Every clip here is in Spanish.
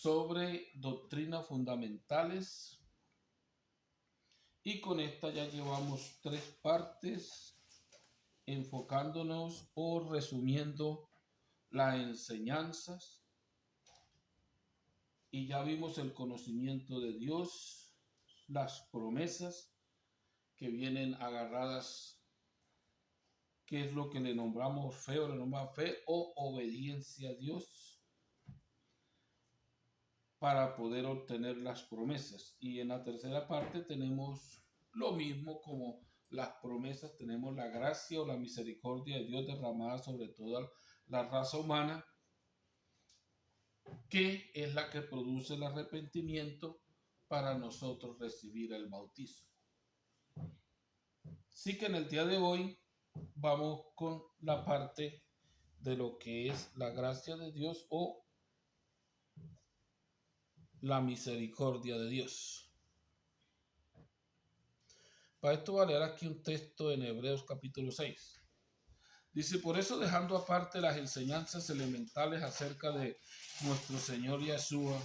sobre doctrinas fundamentales, y con esta ya llevamos 3 partes enfocándonos o resumiendo las enseñanzas, y ya vimos el conocimiento de Dios, las promesas que vienen agarradas, que es lo que le nombramos fe o le nombramos fe o obediencia a Dios para poder obtener las promesas. Y en la tercera parte tenemos lo mismo como las promesas, tenemos la gracia o la misericordia de Dios derramada sobre toda la raza humana, que es la que produce el arrepentimiento para nosotros recibir el bautismo. Así que en el día de hoy vamos con la parte de lo que es la gracia de Dios o la misericordia de Dios. Para esto voy a leer aquí un texto en Hebreos capítulo 6. Dice: por eso, dejando aparte las enseñanzas elementales acerca de nuestro Señor Yeshua,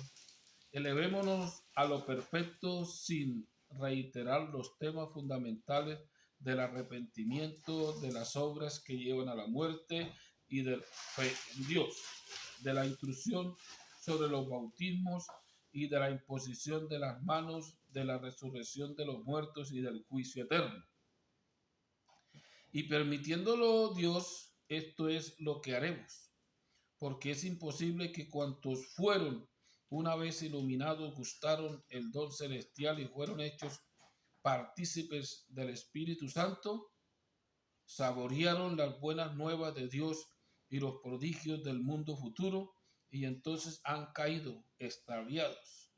elevémonos a lo perfecto sin reiterar los temas fundamentales del arrepentimiento, de las obras que llevan a la muerte y del fe en Dios, de la instrucción sobre los bautismos y de la imposición de las manos, de la resurrección de los muertos y del juicio eterno. Y permitiéndolo Dios, esto es lo que haremos, porque es imposible que cuantos fueron una vez iluminados gustaron el don celestial y fueron hechos partícipes del Espíritu Santo, saborearon las buenas nuevas de Dios y los prodigios del mundo futuro, y entonces han caído extraviados.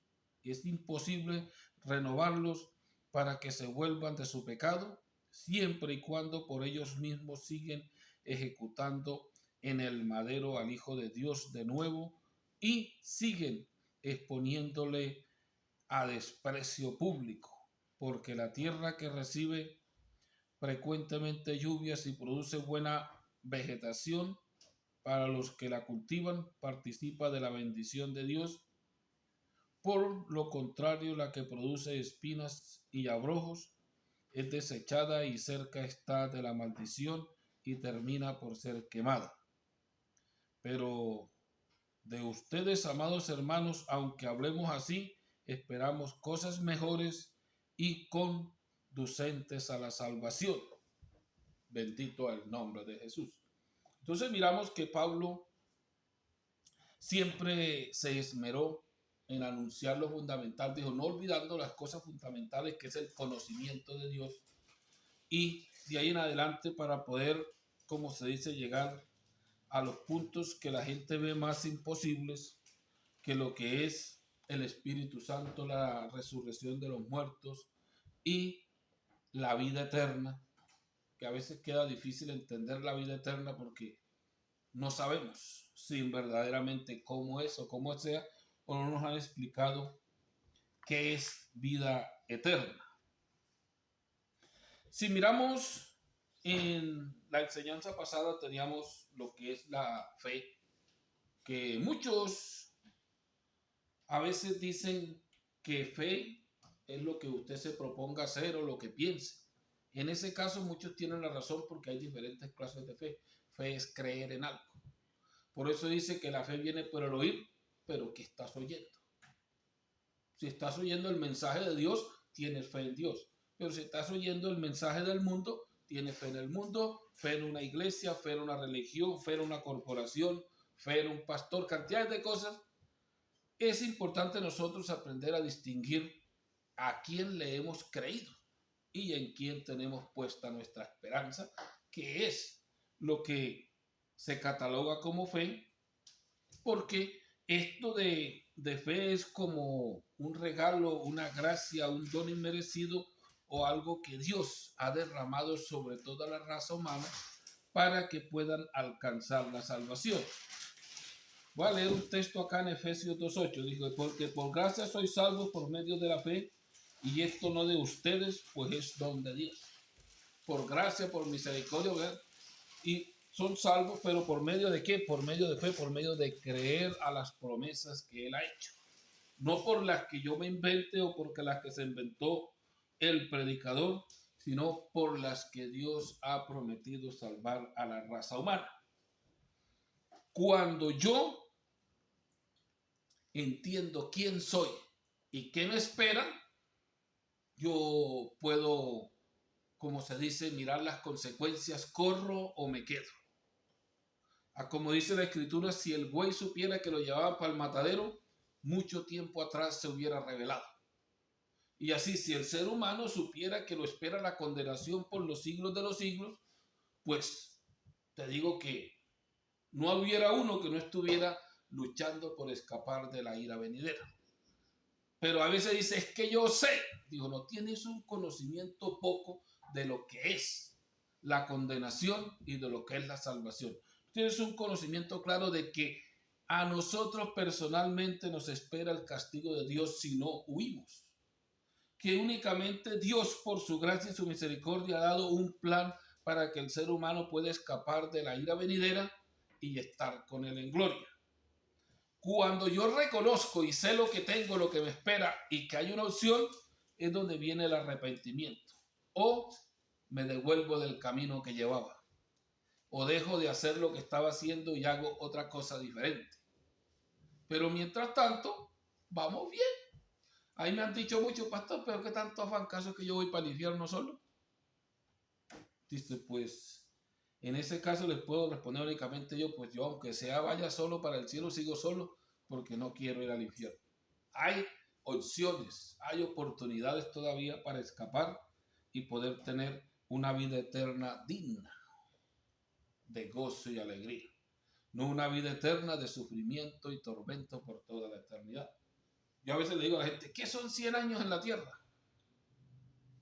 Y es imposible renovarlos para que se vuelvan de su pecado, siempre y cuando por ellos mismos siguen ejecutando en el madero al Hijo de Dios de nuevo y siguen exponiéndole a desprecio público, porque la tierra que recibe frecuentemente lluvias y produce buena vegetación para los que la cultivan, participa de la bendición de Dios. Por lo contrario, la que produce espinas y abrojos es desechada y cerca está de la maldición y termina por ser quemada. Pero de ustedes, amados hermanos, aunque hablemos así, esperamos cosas mejores y conducentes a la salvación. Bendito el nombre de Jesús. Entonces miramos que Pablo siempre se esmeró en anunciar lo fundamental. Dijo, no olvidando las cosas fundamentales, que es el conocimiento de Dios. Y de ahí en adelante, para poder, como se dice, llegar a los puntos que la gente ve más imposibles, que lo que es el Espíritu Santo, la resurrección de los muertos y la vida eterna, que a veces queda difícil entender la vida eterna porque no sabemos si verdaderamente cómo es o cómo sea, o no nos han explicado qué es vida eterna. Si miramos en la enseñanza pasada, teníamos lo que es la fe, que muchos a veces dicen que fe es lo que usted se proponga hacer o lo que piense. En ese caso muchos tienen la razón porque hay diferentes clases de fe. Fe es creer en algo. Por eso dice que la fe viene por el oír, pero ¿qué estás oyendo? Si estás oyendo el mensaje de Dios, tienes fe en Dios. Pero si estás oyendo el mensaje del mundo, tienes fe en el mundo, fe en una iglesia, fe en una religión, fe en una corporación, fe en un pastor, cantidad de cosas. Es importante nosotros aprender a distinguir a quién le hemos creído y en quién tenemos puesta nuestra esperanza, que es lo que se cataloga como fe, porque esto de fe es como un regalo, una gracia, un don inmerecido o algo que Dios ha derramado sobre toda la raza humana para que puedan alcanzar la salvación. Voy a leer un texto acá en Efesios 2:8. Dice, porque por gracia sois salvos por medio de la fe, y esto no de ustedes, pues es don de Dios. Por gracia, por misericordia, ¿verdad? Y son salvos, pero ¿por medio de qué? Por medio de fe, por medio de creer a las promesas que Él ha hecho. no por las que yo me invente o porque las que se inventó el predicador, sino por las que Dios ha prometido salvar a la raza humana. Cuando yo entiendo quién soy y qué me espera, yo puedo, como se dice, mirar las consecuencias, corro o me quedo. Como dice la escritura, si el buey supiera que lo llevaban para el matadero, mucho tiempo atrás se hubiera revelado. Y así, si el ser humano supiera que lo espera la condenación por los siglos de los siglos, pues te digo que no hubiera uno que no estuviera luchando por escapar de la ira venidera. Pero a veces dice, es que yo sé. Digo, no tienes un conocimiento poco de lo que es la condenación y de lo que es la salvación. Tienes un conocimiento claro de que a nosotros personalmente nos espera el castigo de Dios si no huimos. Que únicamente Dios, por su gracia y su misericordia, ha dado un plan para que el ser humano pueda escapar de la ira venidera y estar con él en gloria. Cuando yo reconozco y sé lo que tengo, lo que me espera y que hay una opción, es donde viene el arrepentimiento. O me devuelvo del camino que llevaba. O dejo de hacer lo que estaba haciendo y hago otra cosa diferente. Pero mientras tanto, vamos bien. Ahí me han dicho mucho, pastor, pero ¿qué tanto afán caso que yo voy para el infierno solo? Dice, pues, en ese caso les puedo responder únicamente yo, pues yo, aunque sea vaya solo para el cielo, sigo solo porque no quiero ir al infierno. Hay opciones, hay oportunidades todavía para escapar y poder tener una vida eterna digna de gozo y alegría. No una vida eterna de sufrimiento y tormento por toda la eternidad. Yo a veces le digo a la gente, ¿qué son 100 años en la tierra?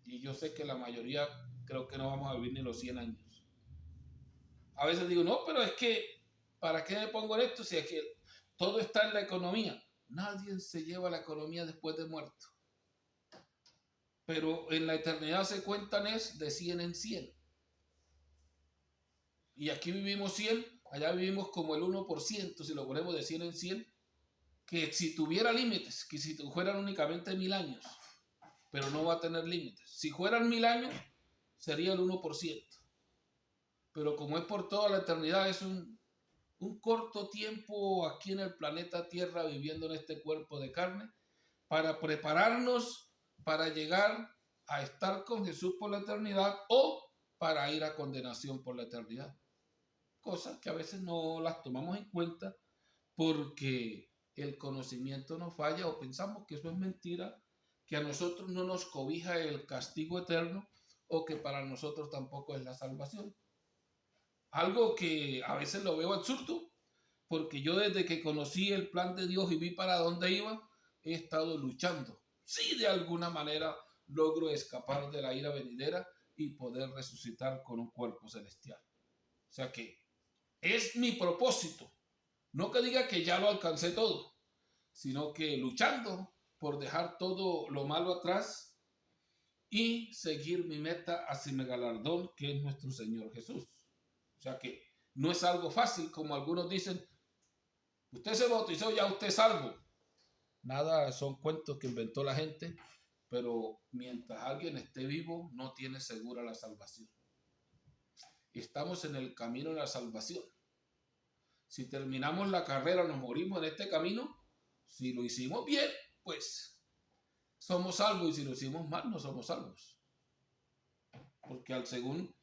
Y yo sé que la mayoría creo que no vamos a vivir ni los 100 años. A veces digo, no, pero es que, ¿para qué me pongo en esto si es que todo está en la economía? Nadie se lleva la economía después de muerto. Pero en la eternidad se cuentan es de 100 en 100. Y aquí vivimos 100, allá vivimos como el 1%, si lo ponemos de 100 en 100, que si tuviera límites, que si fueran únicamente 1000 años, pero no va a tener límites. Si fueran 1000 años, sería el 1%. Pero como es por toda la eternidad, es un corto tiempo aquí en el planeta Tierra viviendo en este cuerpo de carne para prepararnos para llegar a estar con Jesús por la eternidad o para ir a condenación por la eternidad. Cosas que a veces no las tomamos en cuenta porque el conocimiento nos falla o pensamos que eso es mentira, que a nosotros no nos cobija el castigo eterno o que para nosotros tampoco es la salvación. Algo que a veces lo veo absurdo, porque yo desde que conocí el plan de Dios y vi para dónde iba, he estado luchando. Si de alguna manera logro escapar de la ira venidera y poder resucitar con un cuerpo celestial. O sea que es mi propósito. No que diga que ya lo alcancé todo, sino que luchando por dejar todo lo malo atrás y seguir mi meta hacia mi galardón, que es nuestro Señor Jesús. O sea que no es algo fácil, como algunos dicen, usted se bautizó, ya usted es salvo. Nada, son cuentos que inventó la gente, pero mientras alguien esté vivo, no tiene segura la salvación. Estamos en el camino de la salvación. Si terminamos la carrera, nos morimos en este camino. Si lo hicimos bien, pues somos salvos, y si lo hicimos mal, no somos salvos. Porque al según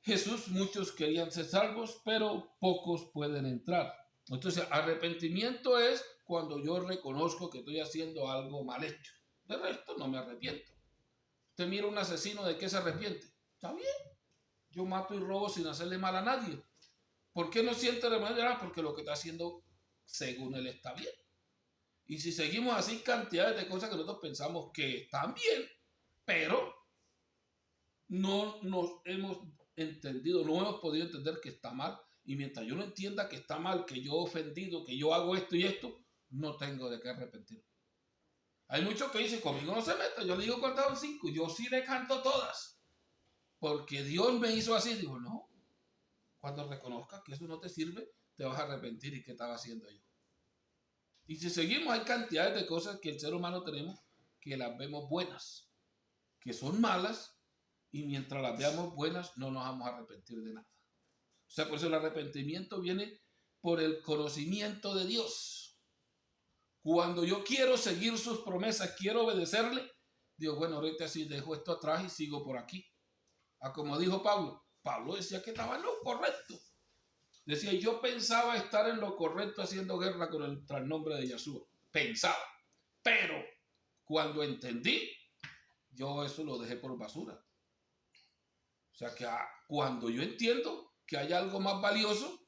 Jesús, muchos querían ser salvos, pero pocos pueden entrar. Entonces, arrepentimiento es cuando yo reconozco que estoy haciendo algo mal hecho. De resto, no me arrepiento. Usted mira a un asesino, ¿de qué se arrepiente? Está bien. Yo mato y robo sin hacerle mal a nadie. ¿Por qué no siente remordimiento? Porque lo que está haciendo, según él, está bien. Y si seguimos así, cantidades de cosas que nosotros pensamos que están bien, pero no nos hemos entendido, no hemos podido entender que está mal. Y mientras yo no entienda que está mal, que yo he ofendido, que yo hago esto y esto, no tengo de qué arrepentir. Hay muchos que dicen, conmigo no se meta, yo le digo contaron 5, yo sí le canto todas, porque Dios me hizo así. Digo, no, cuando reconozcas que eso no te sirve, te vas a arrepentir. ¿Y qué estaba haciendo yo? Y si seguimos, hay cantidades de cosas que el ser humano tenemos que las vemos buenas, que son malas, y mientras las veamos buenas no nos vamos a arrepentir de nada. O sea, por eso el arrepentimiento viene por el conocimiento de Dios. Cuando yo quiero seguir sus promesas, quiero obedecerle, digo, bueno, ahorita sí dejo esto atrás y sigo por aquí. Como dijo Pablo, Pablo decía que estaba en lo correcto. Decía, yo pensaba estar en lo correcto haciendo guerra con el trasnombre de Yeshua. Pensaba. Pero cuando entendí, yo eso lo dejé por basura. O sea que cuando yo entiendo que hay algo más valioso,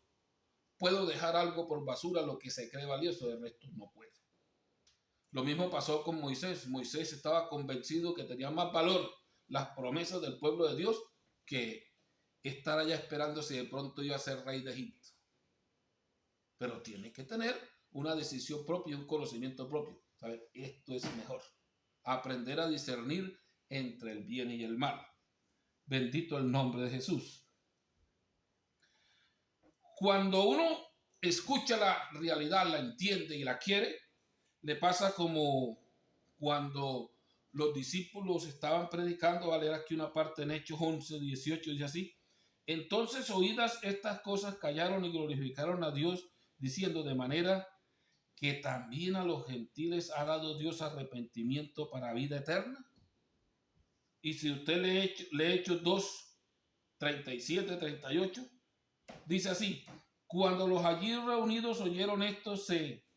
puedo dejar algo por basura, lo que se cree valioso, de resto no puedo. Lo mismo pasó con Moisés. Moisés estaba convencido que tenía más valor las promesas del pueblo de Dios que estar allá esperando si de pronto iba a ser rey de Egipto. Pero tiene que tener una decisión propia y un conocimiento propio. ¿Sabe? Esto es mejor. Aprender a discernir entre el bien y el mal. Bendito el nombre de Jesús. Cuando uno escucha la realidad, la entiende y la quiere, le pasa como cuando los discípulos estaban predicando. Vale, aquí una parte en Hechos 11, 18, dice así. Entonces, oídas estas cosas, callaron y glorificaron a Dios, diciendo, de manera que también a los gentiles ha dado Dios arrepentimiento para vida eterna. Y si usted lee Hechos 2, 37, 38, dice así, cuando los allí reunidos oyeron esto, se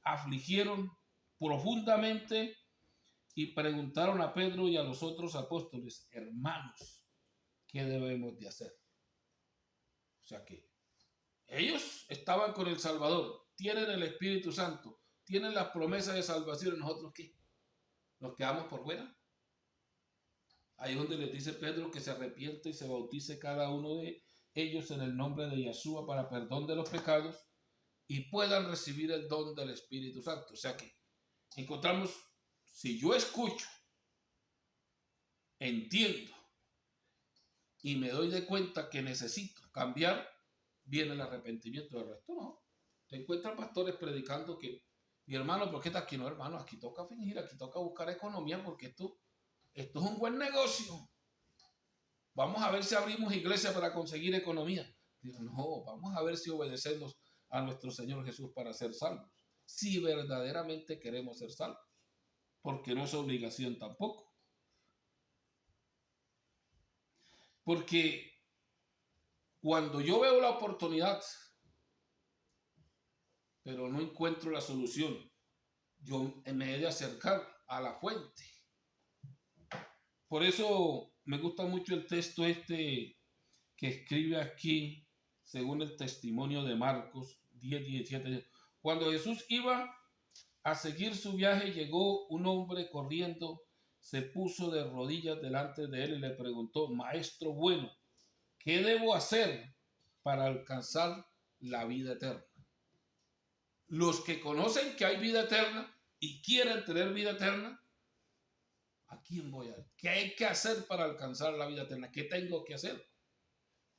afligieron profundamente y preguntaron a Pedro y a los otros apóstoles, hermanos, ¿qué debemos de hacer? O sea que ellos estaban con el Salvador, tienen el Espíritu Santo, tienen las promesas de salvación. ¿Y nosotros qué? ¿Nos quedamos por fuera? Ahí es donde les dice Pedro que se arrepiente y se bautice cada uno de ellos en el nombre de Yeshua para perdón de los pecados y puedan recibir el don del Espíritu Santo. O sea que encontramos, si yo escucho, entiendo y me doy de cuenta que necesito cambiar, viene el arrepentimiento. Del resto no. Te encuentras pastores predicando que, mi hermano, ¿por qué estás aquí? No, hermano, aquí toca fingir, aquí toca buscar economía porque esto es un buen negocio. Vamos a ver si abrimos iglesia para conseguir economía. Digo, no, vamos a ver si obedecemos a nuestro Señor Jesús para ser salvos. Si verdaderamente queremos ser salvos. Porque no es obligación tampoco. Porque cuando yo veo la oportunidad, pero no encuentro la solución, yo me he de acercar a la fuente. Por eso me gusta mucho el texto que escribe aquí, según el testimonio de Marcos 10, 17. Cuando Jesús iba a seguir su viaje, llegó un hombre corriendo, se puso de rodillas delante de él y le preguntó, Maestro bueno, ¿qué debo hacer para alcanzar la vida eterna? Los que conocen que hay vida eterna y quieren tener vida eterna, ¿a quién voy a ir? ¿Qué hay que hacer para alcanzar la vida eterna? ¿Qué tengo que hacer?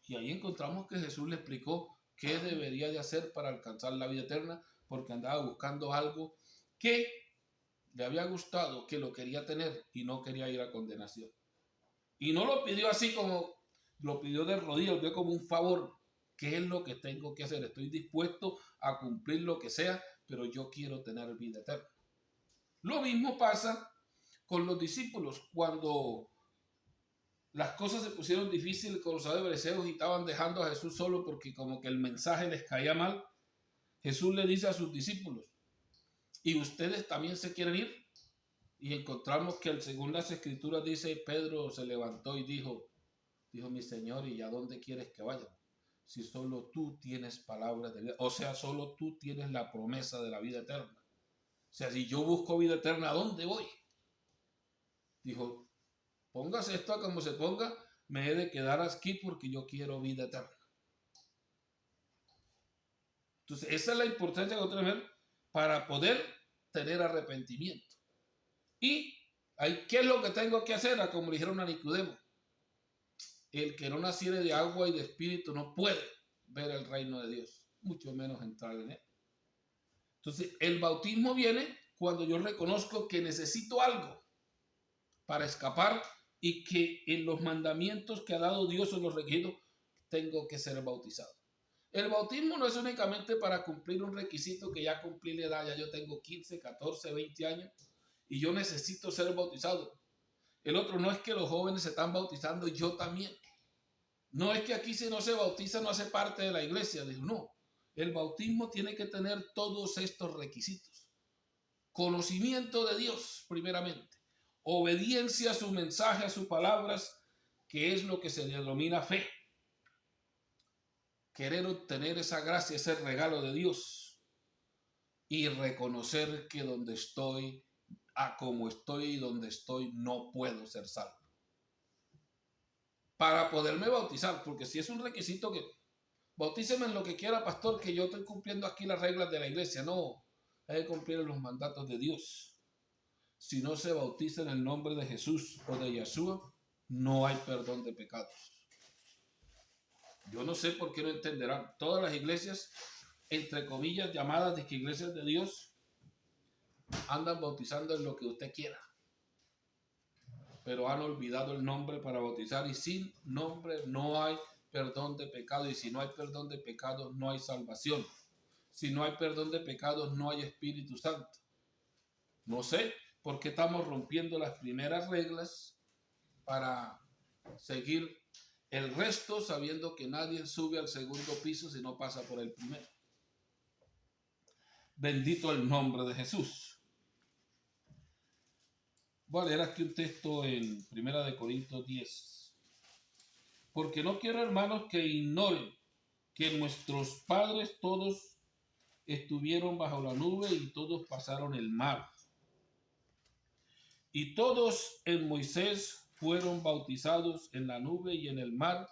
Y ahí encontramos que Jesús le explicó qué debería de hacer para alcanzar la vida eterna, porque andaba buscando algo que le había gustado, que lo quería tener y no quería ir a condenación. Y no lo pidió así como, lo pidió de rodillas, lo pidió como un favor. ¿Qué es lo que tengo que hacer? Estoy dispuesto a cumplir lo que sea, pero yo quiero tener vida eterna. Lo mismo pasa con los discípulos. Cuando las cosas se pusieron difíciles con los saduceos y estaban dejando a Jesús solo porque como que el mensaje les caía mal, Jesús le dice a sus discípulos, ¿y ustedes también se quieren ir? Y encontramos que según las escrituras dice, Pedro se levantó y dijo, mi Señor, ¿y a dónde quieres que vaya? Si solo tú tienes palabras de vida, o sea, solo tú tienes la promesa de la vida eterna. O sea, si yo busco vida eterna, ¿a dónde voy? Dijo, póngase esto como se ponga, me he de quedar aquí porque yo quiero vida eterna. Entonces, esa es la importancia que nosotros tenemos para poder tener arrepentimiento. Y ¿qué es lo que tengo que hacer? Como le dijeron a Nicodemo, el que no naciere de agua y de espíritu no puede ver el reino de Dios, mucho menos entrar en él. Entonces, el bautismo viene cuando yo reconozco que necesito algo para escapar y que en los mandamientos que ha dado Dios en los requisitos tengo que ser bautizado. El bautismo no es únicamente para cumplir un requisito que ya cumplí la edad, ya yo tengo 15, 14, 20 años y yo necesito ser bautizado. El otro no es que los jóvenes se están bautizando y yo también. No es que aquí si no se bautiza no hace parte de la iglesia. Digo, no, el bautismo tiene que tener todos estos requisitos. Conocimiento de Dios, primeramente. Obediencia a su mensaje, a sus palabras, que es lo que se denomina fe. Querer obtener esa gracia, ese regalo de Dios. Y reconocer que donde estoy, a como estoy y donde estoy, no puedo ser salvo. Para poderme bautizar, porque si es un requisito que bautíceme en lo que quiera, pastor, que yo estoy cumpliendo aquí las reglas de la iglesia. No, hay que cumplir los mandatos de Dios. Si no se bautiza en el nombre de Jesús o de Yeshua, no hay perdón de pecados. Yo no sé por qué no entenderán. Todas las iglesias, entre comillas, llamadas de que iglesias de Dios, andan bautizando en lo que usted quiera. Pero han olvidado el nombre para bautizar y sin nombre no hay perdón de pecado. Y si no hay perdón de pecados, no hay salvación. Si no hay perdón de pecados, no hay Espíritu Santo. No sé por qué estamos rompiendo las primeras reglas para seguir el resto, sabiendo que nadie sube al segundo piso si no pasa por el primero. Bendito el nombre de Jesús. Voy a leer aquí un texto en 1 Corintios 10. Porque no quiero, hermanos, que ignoren que nuestros padres todos estuvieron bajo la nube y todos pasaron el mar. Y todos en Moisés fueron bautizados en la nube y en el mar,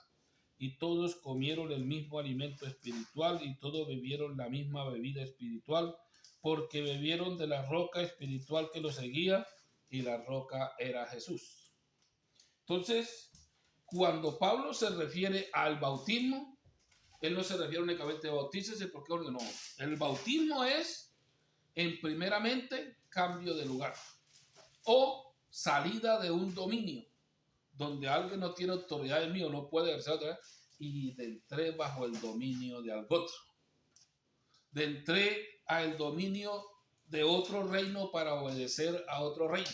y todos comieron el mismo alimento espiritual y todos bebieron la misma bebida espiritual, porque bebieron de la roca espiritual que los seguía, y la roca era Jesús. Entonces, cuando Pablo se refiere al bautismo, él no se refiere únicamente a bautícese, porque no. El bautismo es, en primeramente, cambio de lugar o salida de un dominio donde alguien no tiene autoridad en mí o no puede ejercer autoridad, y de entré bajo el dominio de algo otro. De entré al dominio de otro reino para obedecer a otro reino.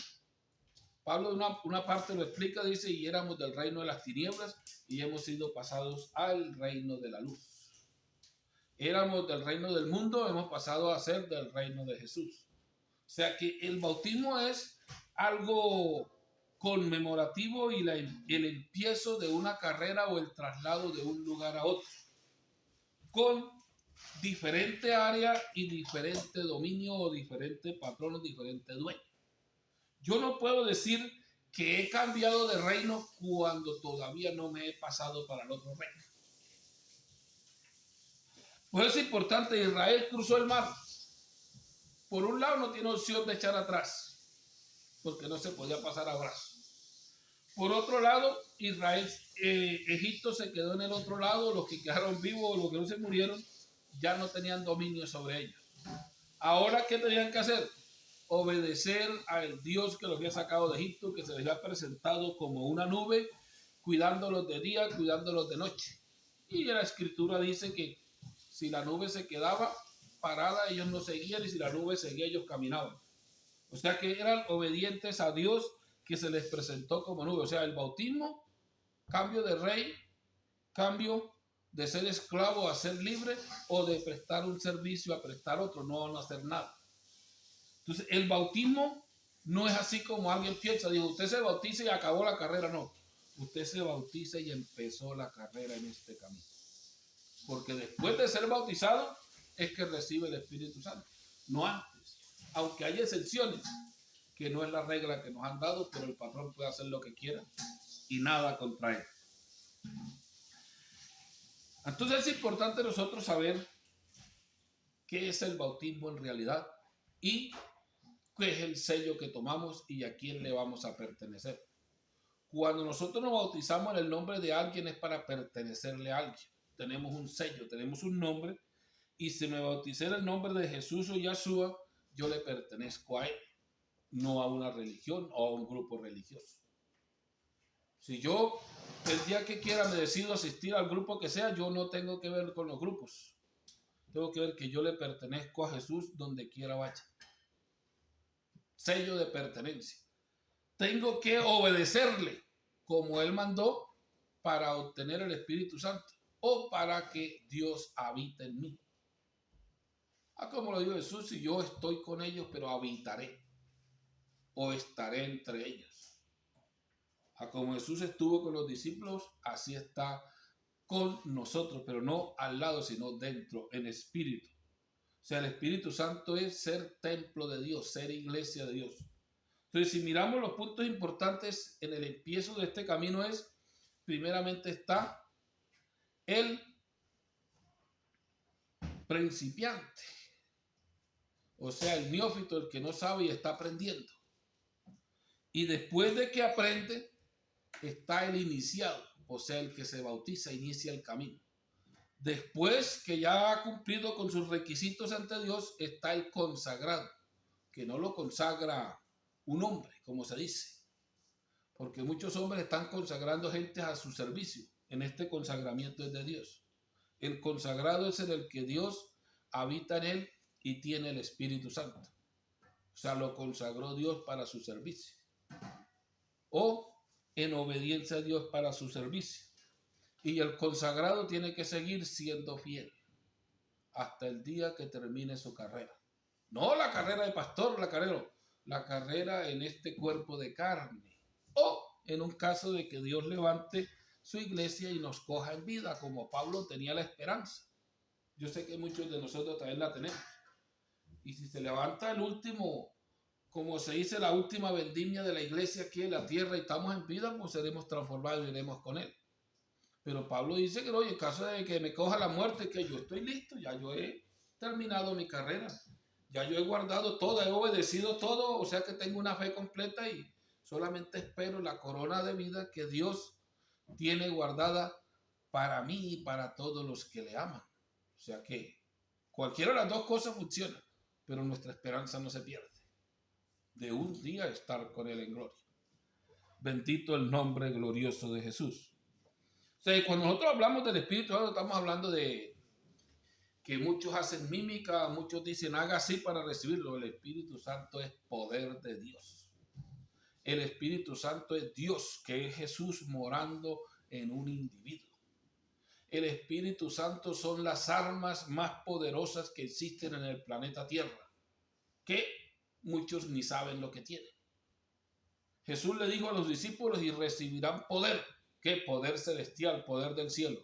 Pablo una parte lo explica, dice, y éramos del reino de las tinieblas y hemos sido pasados al reino de la luz. Éramos del reino del mundo, hemos pasado a ser del reino de Jesús. O sea que el bautismo es algo conmemorativo y el empiezo de una carrera o el traslado de un lugar a otro, con diferente área y diferente dominio o diferente patrón o diferente dueño. Yo no puedo decir que he cambiado de reino cuando todavía no me he pasado para el otro reino. Pues es importante, Israel cruzó el mar. Por un lado no tiene opción de echar atrás, porque no se podía pasar a brazo. Por otro lado, Egipto se quedó en el otro lado, los que quedaron vivos o los que no se murieron, ya no tenían dominio sobre ellos. Ahora, ¿qué tenían que hacer? Obedecer al Dios que los había sacado de Egipto, que se les había presentado como una nube, cuidándolos de día, cuidándolos de noche. Y la escritura dice que si la nube se quedaba parada, ellos no seguían, y si la nube seguía, ellos caminaban. O sea que eran obedientes a Dios, que se les presentó como nube. O sea, el bautismo, cambio de rey, cambio de ser esclavo a ser libre, o de prestar un servicio a prestar otro, no hacer nada. Entonces, el bautismo no es así como alguien piensa, dijo, usted se bautiza y acabó la carrera. No, usted se bautiza y empezó la carrera en este camino. Porque después de ser bautizado es que recibe el Espíritu Santo, no antes. Aunque hay excepciones, que no es la regla que nos han dado, pero el patrón puede hacer lo que quiera y nada contra él. Entonces es importante nosotros saber qué es el bautismo en realidad y qué es el sello que tomamos y a quién le vamos a pertenecer. Cuando nosotros nos bautizamos en el nombre de alguien es para pertenecerle a alguien. Tenemos un sello, tenemos un nombre y si me bauticé en el nombre de Jesús o Yahshua, yo le pertenezco a él, no a una religión o a un grupo religioso. Si yo el día que quiera me decido asistir al grupo que sea, yo no tengo que ver con los grupos. Tengo que ver que yo le pertenezco a Jesús donde quiera vaya. Sello de pertenencia. Tengo que obedecerle como él mandó para obtener el Espíritu Santo o para que Dios habite en mí. Como lo dijo Jesús, si yo estoy con ellos, pero habitaré o estaré entre ellos. Como Jesús estuvo con los discípulos, así está con nosotros, pero no al lado, sino dentro, en espíritu. O sea, el Espíritu Santo es ser templo de Dios, ser iglesia de Dios. Entonces, si miramos los puntos importantes en el empiezo de este camino es, primeramente está el principiante. O sea, el neófito, el que no sabe y está aprendiendo. Y después de que aprende, está el iniciado, o sea, el que se bautiza, inicia el camino. Después que ya ha cumplido con sus requisitos ante Dios, está el consagrado, que no lo consagra un hombre, como se dice, porque muchos hombres están consagrando gente a su servicio. En este consagramiento es de Dios. El consagrado es en el que Dios habita en él y tiene el Espíritu Santo. O sea, lo consagró Dios para su servicio. O en obediencia a Dios para su servicio. Y el consagrado tiene que seguir siendo fiel hasta el día que termine su carrera. No la carrera de pastor, la carrera en este cuerpo de carne. O en un caso de que Dios levante su iglesia y nos coja en vida, como Pablo tenía la esperanza. Yo sé que muchos de nosotros también la tenemos. Y si se levanta el último, como se dice, la última vendimia de la iglesia aquí en la tierra y estamos en vida, pues seremos transformados y iremos con él. Pero Pablo dice que no, en caso de que me coja la muerte, que yo estoy listo, ya yo he terminado mi carrera, ya yo he guardado todo, he obedecido todo, o sea que tengo una fe completa y solamente espero la corona de vida que Dios tiene guardada para mí y para todos los que le aman. O sea que cualquiera de las dos cosas funciona, pero nuestra esperanza no se pierde de un día estar con él en gloria. Bendito el nombre glorioso de Jesús. O sea, cuando nosotros hablamos del Espíritu Santo, estamos hablando de que muchos hacen mímica, muchos dicen haga así para recibirlo. El Espíritu Santo es poder de Dios. El Espíritu Santo es Dios, que es Jesús morando en un individuo. El Espíritu Santo son las armas más poderosas que existen en el planeta Tierra, que muchos ni saben lo que tienen. Jesús le dijo a los discípulos y recibirán poder. ¿Qué? Poder celestial, poder del cielo,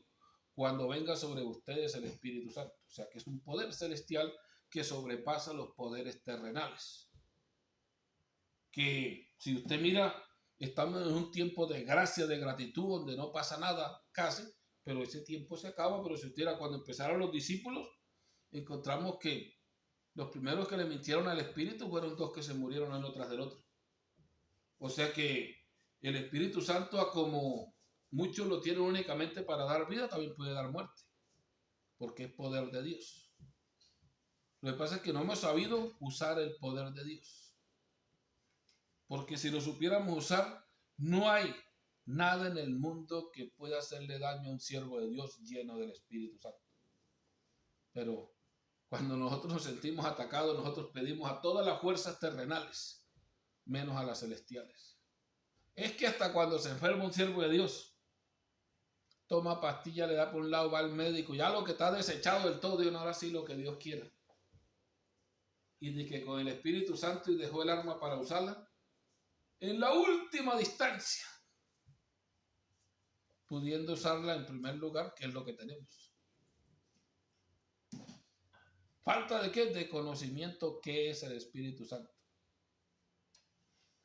cuando venga sobre ustedes el Espíritu Santo. O sea que es un poder celestial que sobrepasa los poderes terrenales. Que si usted mira, estamos en un tiempo de gracia, de gratitud, donde no pasa nada casi, pero ese tiempo se acaba. Pero si usted era cuando empezaron los discípulos, encontramos que los primeros que le mintieron al Espíritu fueron dos que se murieron uno tras del otro. O sea que el Espíritu Santo, como muchos lo tienen únicamente para dar vida, también puede dar muerte, porque es poder de Dios. Lo que pasa es que no hemos sabido usar el poder de Dios, porque si lo supiéramos usar, no hay nada en el mundo que pueda hacerle daño a un siervo de Dios lleno del Espíritu Santo. Pero cuando nosotros nos sentimos atacados, nosotros pedimos a todas las fuerzas terrenales, menos a las celestiales. Es que hasta cuando se enferma un siervo de Dios, toma pastilla, le da por un lado, va al médico, ya lo que está desechado del todo, Dios, ahora sí lo que Dios quiera. Y de que con el Espíritu Santo y dejó el arma para usarla en la última distancia, pudiendo usarla en primer lugar, que es lo que tenemos. ¿Falta de qué? De conocimiento, ¿qué es el Espíritu Santo?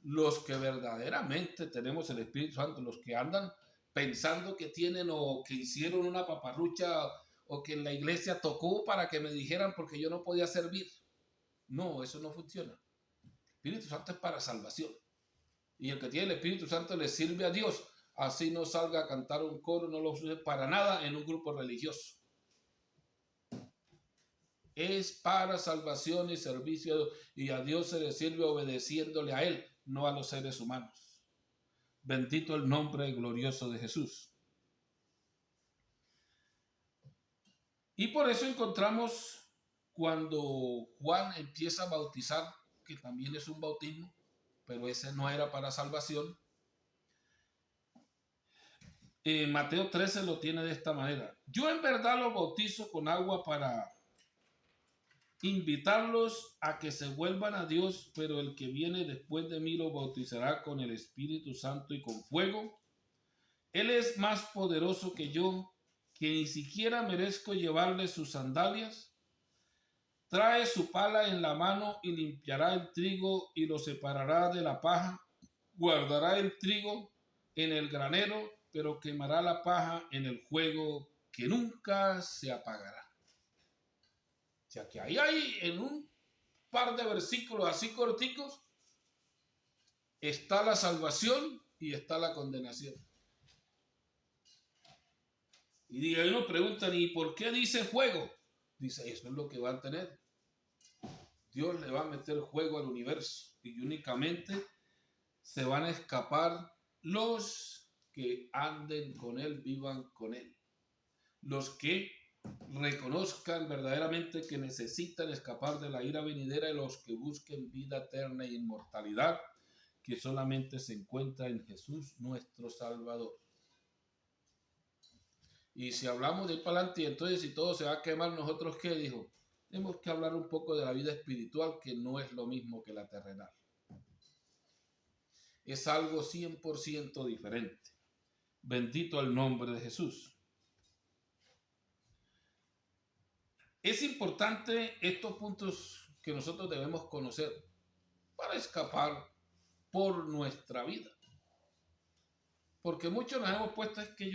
Los que verdaderamente tenemos el Espíritu Santo, los que andan pensando que tienen o que hicieron una paparrucha o que en la iglesia tocó para que me dijeran porque yo no podía servir. No, eso no funciona. El Espíritu Santo es para salvación. Y el que tiene el Espíritu Santo le sirve a Dios. Así no salga a cantar un coro, no lo use para nada en un grupo religioso. Es para salvación y servicio, y a Dios se le sirve obedeciéndole a Él, no a los seres humanos. Bendito el nombre glorioso de Jesús. Y por eso encontramos cuando Juan empieza a bautizar, que también es un bautismo, pero ese no era para salvación. Mateo 13 lo tiene de esta manera. Yo en verdad los bautizo con agua para invitarlos a que se vuelvan a Dios, pero el que viene después de mí los bautizará con el Espíritu Santo y con fuego. Él es más poderoso que yo, que ni siquiera merezco llevarle sus sandalias. Trae su pala en la mano y limpiará el trigo y lo separará de la paja. Guardará el trigo en el granero, pero quemará la paja en el fuego que nunca se apagará. O sea que ahí hay en un par de versículos así corticos está la salvación y está la condenación. Y ahí nos preguntan, ¿y por qué dice fuego? Dice, eso es lo que van a tener. Dios le va a meter fuego al universo y únicamente se van a escapar los que anden con Él, vivan con Él. Los que reconozcan verdaderamente que necesitan escapar de la ira venidera y los que busquen vida eterna e inmortalidad que solamente se encuentra en Jesús nuestro Salvador. Y si hablamos de ir para adelante, entonces si todo se va a quemar, ¿nosotros qué? Dijo, tenemos que hablar un poco de la vida espiritual, que no es lo mismo que la terrenal. Es algo 100% diferente. Bendito el nombre de Jesús. Es importante estos puntos que nosotros debemos conocer para escapar por nuestra vida. Porque muchos nos hemos puesto, es que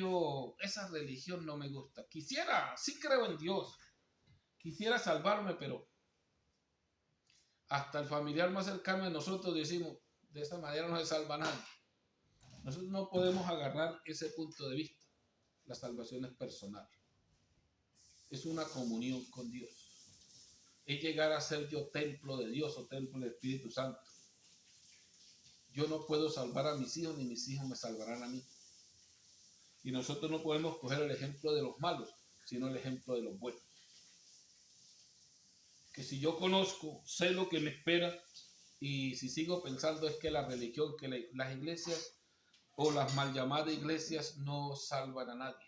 esa religión no me gusta. Quisiera, sí creo en Dios, quisiera salvarme, pero hasta el familiar más cercano de nosotros decimos, de esa manera no se salva nadie. Nosotros no podemos agarrar ese punto de vista. La salvación es personal. Es una comunión con Dios. Es llegar a ser yo templo de Dios o templo del Espíritu Santo. Yo no puedo salvar a mis hijos, ni mis hijos me salvarán a mí. Y nosotros no podemos coger el ejemplo de los malos, sino el ejemplo de los buenos. Que si yo conozco, sé lo que me espera, y si sigo pensando es que la religión, que las iglesias o las mal llamadas iglesias no salvan a nadie.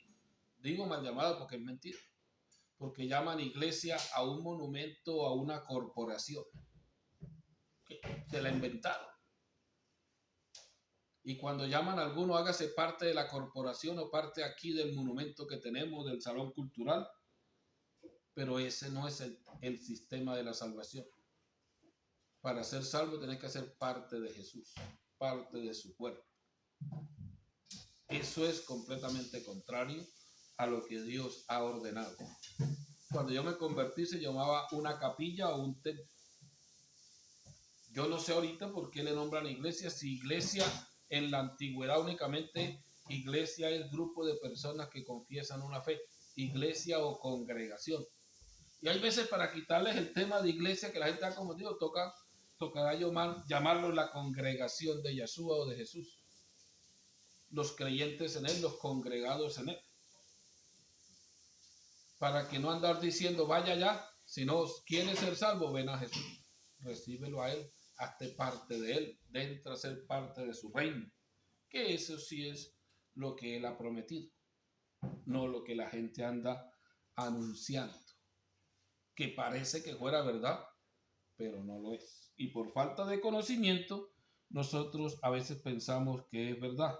Digo mal llamada porque es mentira. Porque llaman iglesia a un monumento o a una corporación. Que se la inventaron. Y cuando llaman a alguno, hágase parte de la corporación o parte aquí del monumento que tenemos, del salón cultural. Pero ese no es el sistema de la salvación. Para ser salvo tenés que ser parte de Jesús, parte de su cuerpo. Eso es completamente contrario a lo que Dios ha ordenado. Cuando yo me convertí se llamaba una capilla o un templo. Yo no sé ahorita por qué le nombran iglesia, si iglesia en la antigüedad únicamente, iglesia es grupo de personas que confiesan una fe, iglesia o congregación. Y hay veces para quitarles el tema de iglesia que la gente ha como digo, tocará llamarlo la congregación de Yeshua o de Jesús. Los creyentes en Él, los congregados en Él. Para que no andar diciendo vaya allá, sino quieres ser salvo, ven a Jesús, recíbelo a Él, hazte parte de Él, entra a ser parte de su reino. Que eso sí es lo que Él ha prometido, no lo que la gente anda anunciando. Que parece que fuera verdad, pero no lo es. Y por falta de conocimiento, nosotros a veces pensamos que es verdad.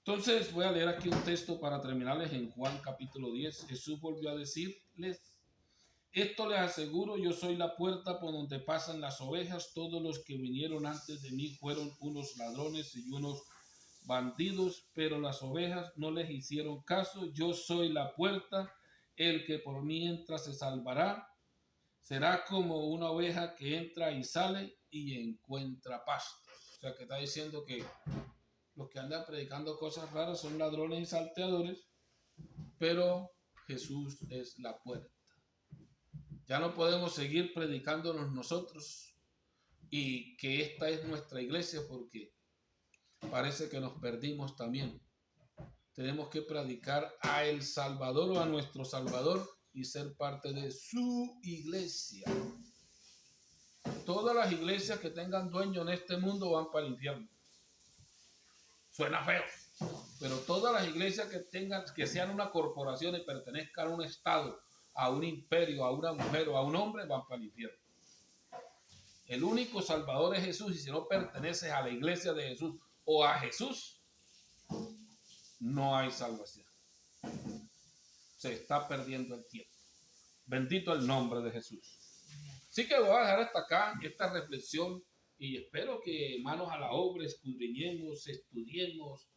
Entonces voy a leer aquí un texto para terminarles en Juan capítulo 10. Jesús volvió a decirles, esto les aseguro, yo soy la puerta por donde pasan las ovejas. Todos los que vinieron antes de mí fueron unos ladrones y unos bandidos, pero las ovejas no les hicieron caso. Yo soy la puerta, el que por mí entra se salvará. Será como una oveja que entra y sale y encuentra pasto. O sea que está diciendo que los que andan predicando cosas raras son ladrones y salteadores, pero Jesús es la puerta. Ya no podemos seguir predicándonos nosotros y que esta es nuestra iglesia, porque parece que nos perdimos también. Tenemos que predicar a el Salvador o a nuestro Salvador y ser parte de su iglesia. Todas las iglesias que tengan dueño en este mundo van para el infierno. Suena feo, pero todas las iglesias que sean una corporación y pertenezcan a un estado, a un imperio, a una mujer o a un hombre, van para el infierno. El único Salvador es Jesús, y si no perteneces a la iglesia de Jesús o a Jesús, no hay salvación. Se está perdiendo el tiempo. Bendito el nombre de Jesús. Así que voy a dejar hasta acá esta reflexión y espero que manos a la obra escudriñemos, estudiemos,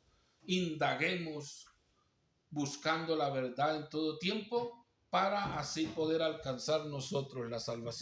indaguemos, buscando la verdad en todo tiempo para así poder alcanzar nosotros la salvación.